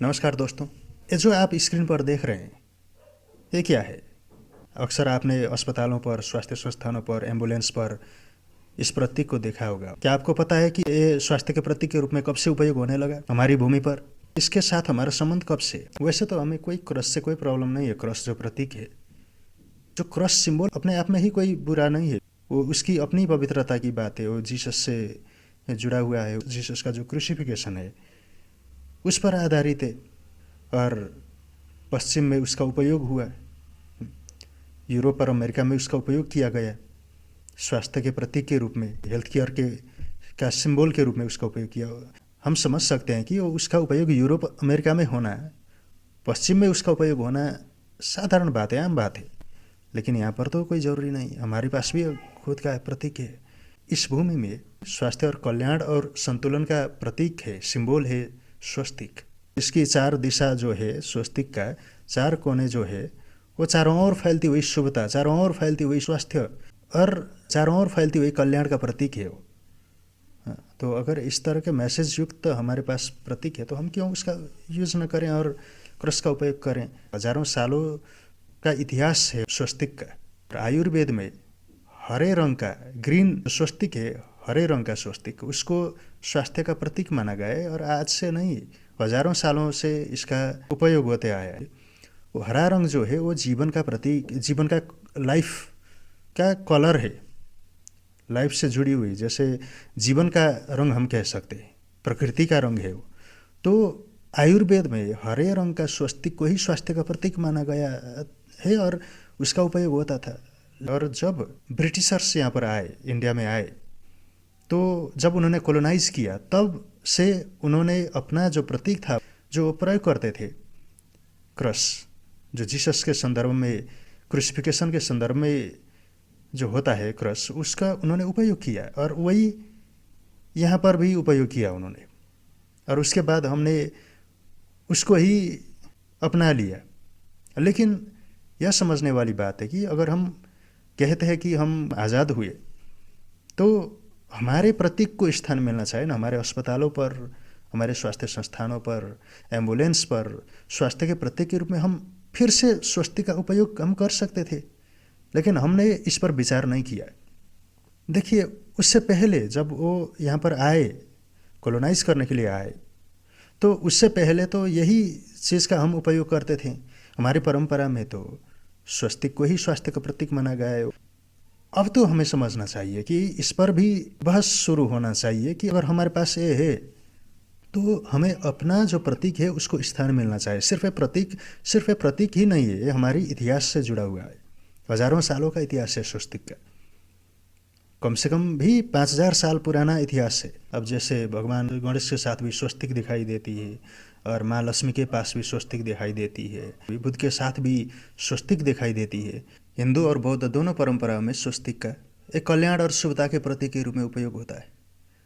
नमस्कार दोस्तों। ये जो आप स्क्रीन पर देख रहे हैं ये क्या है? अक्सर आपने अस्पतालों पर, स्वास्थ्य संस्थानों पर, एम्बुलेंस पर इस प्रतीक को देखा होगा। क्या आपको पता है कि ये स्वास्थ्य के प्रतीक के रूप में कब से उपयोग होने लगा हमारी भूमि पर? इसके साथ हमारा संबंध कब से? वैसे तो हमें कोई क्रॉस से कोई प्रॉब्लम नहीं है। क्रॉस जो प्रतीक है, जो क्रॉस सिंबल अपने आप में ही कोई बुरा नहीं है। वो उसकी अपनी पवित्रता की बात है। वो जीसस से जुड़ा हुआ है। जीसस का जो क्रूसिफिकेशन है उस पर आधारित है और पश्चिम में उसका उपयोग हुआ, यूरोप और अमेरिका में उसका उपयोग किया गया स्वास्थ्य के प्रतीक के रूप में, हेल्थ केयर के का सिंबल के रूप में उसका उपयोग किया। हम समझ सकते हैं कि वो उसका उपयोग यूरोप अमेरिका में होना, पश्चिम में उसका उपयोग होना साधारण बात है, आम बात है। लेकिन यहाँ पर तो कोई ज़रूरी नहीं। हमारे पास भी खुद का प्रतीक है। इस भूमि में स्वास्थ्य और कल्याण और संतुलन का प्रतीक है, सिंबल है स्वस्तिक। इसकी चार दिशा जो है स्वस्तिक का, चार कोने जो है वो चारों ओर फैलती हुई शुभता, चारों ओर फैलती हुई स्वास्थ्य और चारों ओर फैलती हुई कल्याण का प्रतीक है वो। तो अगर इस तरह के मैसेज युक्त हमारे पास प्रतीक है तो हम क्यों उसका यूज न करें और क्रॉस का उपयोग करें? हजारों सालों का इतिहास है स्वस्तिक का। आयुर्वेद में हरे रंग का ग्रीन स्वस्तिक है, हरे रंग का स्वस्तिक, उसको स्वास्थ्य का प्रतीक माना गया है। और आज से नहीं, हजारों सालों से इसका उपयोग होते आया है। वो हरा रंग जो है वो जीवन का प्रतीक, जीवन का, लाइफ का कलर है, लाइफ से जुड़ी हुई, जैसे जीवन का रंग हम कह सकते हैं, प्रकृति का रंग है वो। तो आयुर्वेद में हरे रंग का स्वस्तिक को ही स्वास्थ्य का प्रतीक माना गया है और उसका उपयोग होता था। और जब ब्रिटिशर्स यहाँ पर आए, इंडिया में आए, तो जब उन्होंने कॉलोनाइज किया तब से उन्होंने अपना जो प्रतीक था जो प्रयोग करते थे, क्रॉस, जो जीसस के संदर्भ में, क्रूसिफिकेशन के संदर्भ में जो होता है क्रॉस, उसका उन्होंने उपयोग किया और वही यहाँ पर भी उपयोग किया उन्होंने। और उसके बाद हमने उसको ही अपना लिया। लेकिन यह समझने वाली बात है कि अगर हम कहते हैं कि हम आज़ाद हुए तो हमारे प्रतीक को स्थान मिलना चाहिए ना। हमारे अस्पतालों पर, हमारे स्वास्थ्य संस्थानों पर, एम्बुलेंस पर स्वास्थ्य के प्रतीक के रूप में हम फिर से स्वस्तिक का उपयोग हम कर सकते थे, लेकिन हमने इस पर विचार नहीं किया। देखिए, उससे पहले जब वो यहाँ पर आए, कॉलोनाइज करने के लिए आए, तो उससे पहले तो यही चीज़ का हम उपयोग करते थे। हमारी परंपरा में तो स्वस्तिक को ही स्वास्थ्य का प्रतीक माना गया है। अब तो हमें समझना चाहिए कि इस पर भी बहस शुरू होना चाहिए कि अगर हमारे पास ये है तो हमें अपना जो प्रतीक है उसको स्थान मिलना चाहिए। सिर्फ एक प्रतीक ही नहीं है, ये हमारी इतिहास से जुड़ा हुआ है। हजारों सालों का इतिहास है स्वस्तिक का, कम से कम भी 5000 साल पुराना इतिहास है। अब जैसे भगवान गणेश के साथ भी स्वस्तिक दिखाई देती है और माँ लक्ष्मी के पास भी स्वस्तिक दिखाई देती है, बुद्ध के साथ भी स्वस्तिक दिखाई देती है। हिंदू और बौद्ध दोनों परंपराओं में स्वस्तिक का एक कल्याण और शुभता के प्रतीक के रूप में उपयोग होता है,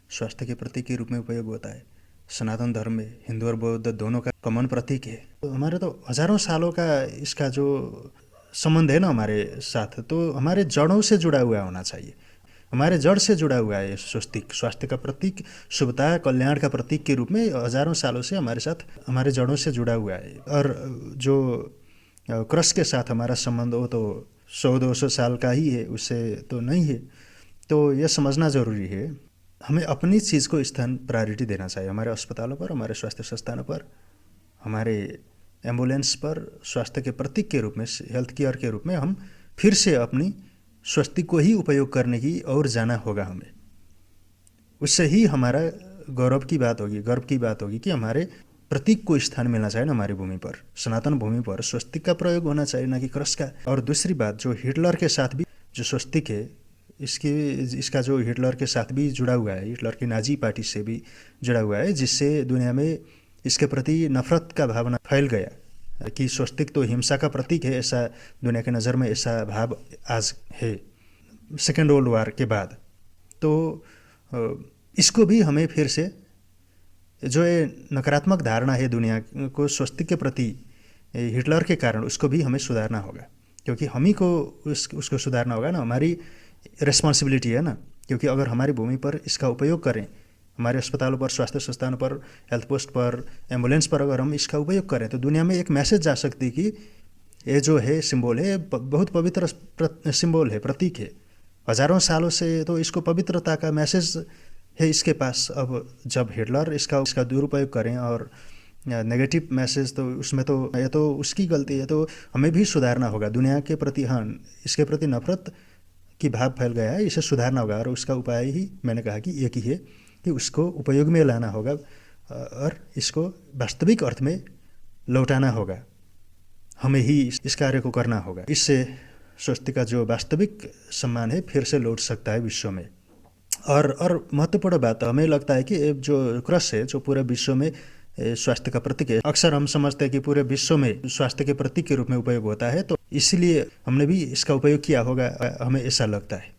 स्वास्थ्य के प्रतीक के रूप में उपयोग होता है। सनातन धर्म में हिंदू और बौद्ध दोनों का कॉमन प्रतीक है। तो हमारे तो हजारों सालों का इसका जो संबंध है ना हमारे साथ, तो हमारे जड़ों से जुड़ा हुआ होना चाहिए। हमारे जड़ से जुड़ा हुआ है स्वस्तिक, स्वास्थ्य का प्रतीक, शुभता, कल्याण का प्रतीक के रूप में हजारों सालों से हमारे साथ, हमारे जड़ों से जुड़ा हुआ है। और जो क्रॉस के साथ हमारा संबंध हो तो 100-200 साल का ही है, उससे तो नहीं है। तो यह समझना ज़रूरी है, हमें अपनी चीज़ को स्थान, प्रायोरिटी देना चाहिए। हमारे अस्पतालों पर, हमारे स्वास्थ्य संस्थानों पर, हमारे एम्बुलेंस पर स्वास्थ्य के प्रतीक के रूप में, हेल्थ केयर के रूप में हम फिर से अपनी स्वस्तिक को ही उपयोग करने की ओर जाना होगा हमें। उससे ही हमारा गौरव की बात होगी, गर्व की बात होगी कि हमारे प्रतीक को स्थान मिलना चाहिए ना हमारी भूमि पर, सनातन भूमि पर स्वस्तिक का प्रयोग होना चाहिए, ना कि क्रॉस का। और दूसरी बात, जो हिटलर के साथ भी जो स्वस्तिक है, इसका जो हिटलर के साथ भी जुड़ा हुआ है, हिटलर की नाजी पार्टी से भी जुड़ा हुआ है, जिससे दुनिया में इसके प्रति नफरत का भावना फैल गया कि स्वस्तिक तो हिंसा का प्रतीक है, ऐसा दुनिया की नज़र में ऐसा भाव आज है सेकेंड वर्ल्ड वार के बाद। तो इसको भी हमें फिर से, जो ये नकारात्मक धारणा है दुनिया को स्वस्तिक के प्रति हिटलर के कारण, उसको भी हमें सुधारना होगा, क्योंकि हम ही को उसको सुधारना होगा ना। हमारी रिस्पॉन्सिबिलिटी है ना, क्योंकि अगर हमारी भूमि पर इसका उपयोग करें हमारे अस्पतालों पर, स्वास्थ्य संस्थानों पर, हेल्थ पोस्ट पर, एम्बुलेंस पर अगर हम इसका उपयोग करें तो दुनिया में एक मैसेज जा सकती कि ये जो है सिंबल है, बहुत पवित्र सिंबल है, प्रतीक है। हजारों सालों से तो इसको पवित्रता का मैसेज है इसके पास। अब जब हिटलर इसका दुरुपयोग करें और नेगेटिव मैसेज, तो उसमें तो ये तो उसकी गलती है, तो हमें भी सुधारना होगा दुनिया के प्रति। हाँ, इसके प्रति नफरत की भाव फैल गया है, इसे सुधारना होगा और उसका उपाय ही मैंने कहा कि एक ही है कि उसको उपयोग में लाना होगा और इसको वास्तविक अर्थ में लौटाना होगा। हमें ही इस कार्य को करना होगा। इससे स्वस्तिका जो वास्तविक सम्मान है फिर से लौट सकता है विश्व में। और महत्वपूर्ण बात हमें लगता है कि जो क्रॉस है, जो पूरे विश्व में स्वास्थ्य का प्रतीक है, अक्सर हम समझते हैं कि पूरे विश्व में स्वास्थ्य के प्रतीक के रूप में उपयोग होता है, तो इसलिए हमने भी इसका उपयोग किया होगा, हमें ऐसा लगता है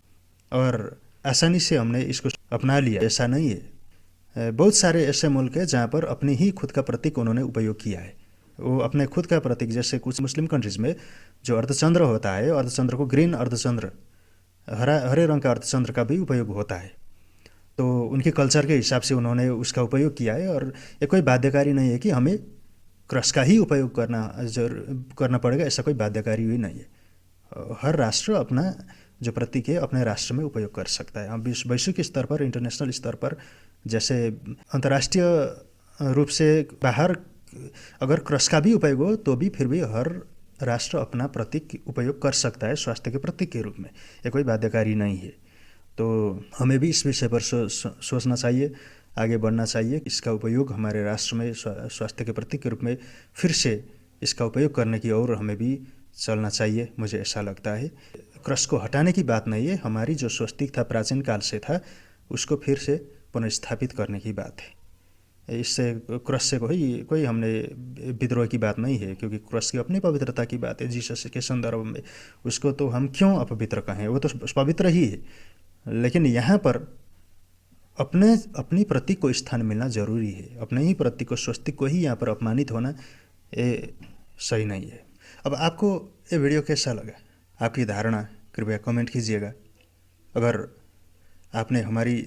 और आसानी से हमने इसको अपना लिया। ऐसा नहीं है। बहुत सारे ऐसे मुल्क हैं जहाँ पर अपनी ही खुद का प्रतीक उन्होंने उपयोग किया है। वो अपने खुद का प्रतीक, जैसे कुछ मुस्लिम कंट्रीज़ में जो अर्धचंद्र होता है, अर्धचंद्र को ग्रीन अर्धचंद्र, हरे रंग का अर्धचंद्र का भी उपयोग होता है। तो उनके कल्चर के हिसाब से उन्होंने उसका उपयोग किया है और ये कोई बाध्यकारी नहीं है कि हमें क्रॉस का ही उपयोग करना पड़ेगा, ऐसा कोई बाध्यकारी भी नहीं है। हर राष्ट्र अपना जो प्रतीक है अपने राष्ट्र में उपयोग कर सकता है। हम वैश्विक स्तर पर, इंटरनेशनल स्तर पर, जैसे अंतर्राष्ट्रीय रूप से बाहर अगर क्रॉस का भी उपयोग हो तो भी फिर भी हर राष्ट्र अपना प्रतीक उपयोग कर सकता है स्वास्थ्य के प्रतीक के रूप में। ये कोई बाध्यकारी नहीं है। तो हमें भी इस विषय पर सोचना चाहिए, आगे बढ़ना चाहिए। इसका उपयोग हमारे राष्ट्र में स्वास्थ्य के प्रतीक के रूप में फिर से इसका उपयोग करने की ओर हमें भी चलना चाहिए, मुझे ऐसा लगता है। क्रॉस को हटाने की बात नहीं है, हमारी जो स्वस्तिक था प्राचीन काल से था उसको फिर से पुनर्स्थापित करने की बात है। इससे क्रॉस से कोई हमने विद्रोह की बात नहीं है, क्योंकि क्रॉस की अपनी पवित्रता की बात है जीसस के संदर्भ में। उसको तो हम क्यों अपवित्र कहें, वो तो पवित्र ही है। लेकिन यहाँ पर अपनी प्रतीक को स्थान मिलना जरूरी है। अपने ही प्रतीक को, स्वस्तिक को ही यहाँ पर अपमानित होना ये सही नहीं है। अब आपको ये वीडियो कैसा लगा, आपकी धारणा कृपया कमेंट कीजिएगा। अगर आपने हमारी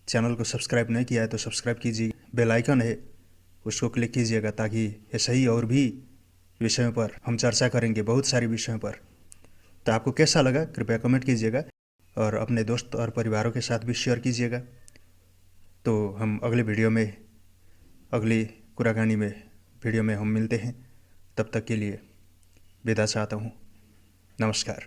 चैनल को सब्सक्राइब नहीं किया है तो सब्सक्राइब कीजिए। बेल आइकन है उसको क्लिक कीजिएगा ताकि ऐसे ही और भी विषयों पर हम चर्चा करेंगे, बहुत सारे विषयों पर। तो आपको कैसा लगा कृपया कमेंट कीजिएगा और अपने दोस्त और परिवारों के साथ भी शेयर कीजिएगा। तो हम अगले वीडियो में, अगली कुराकानी में वीडियो में हम मिलते हैं। तब तक के लिए विदा चाहता हूँ। नमस्कार।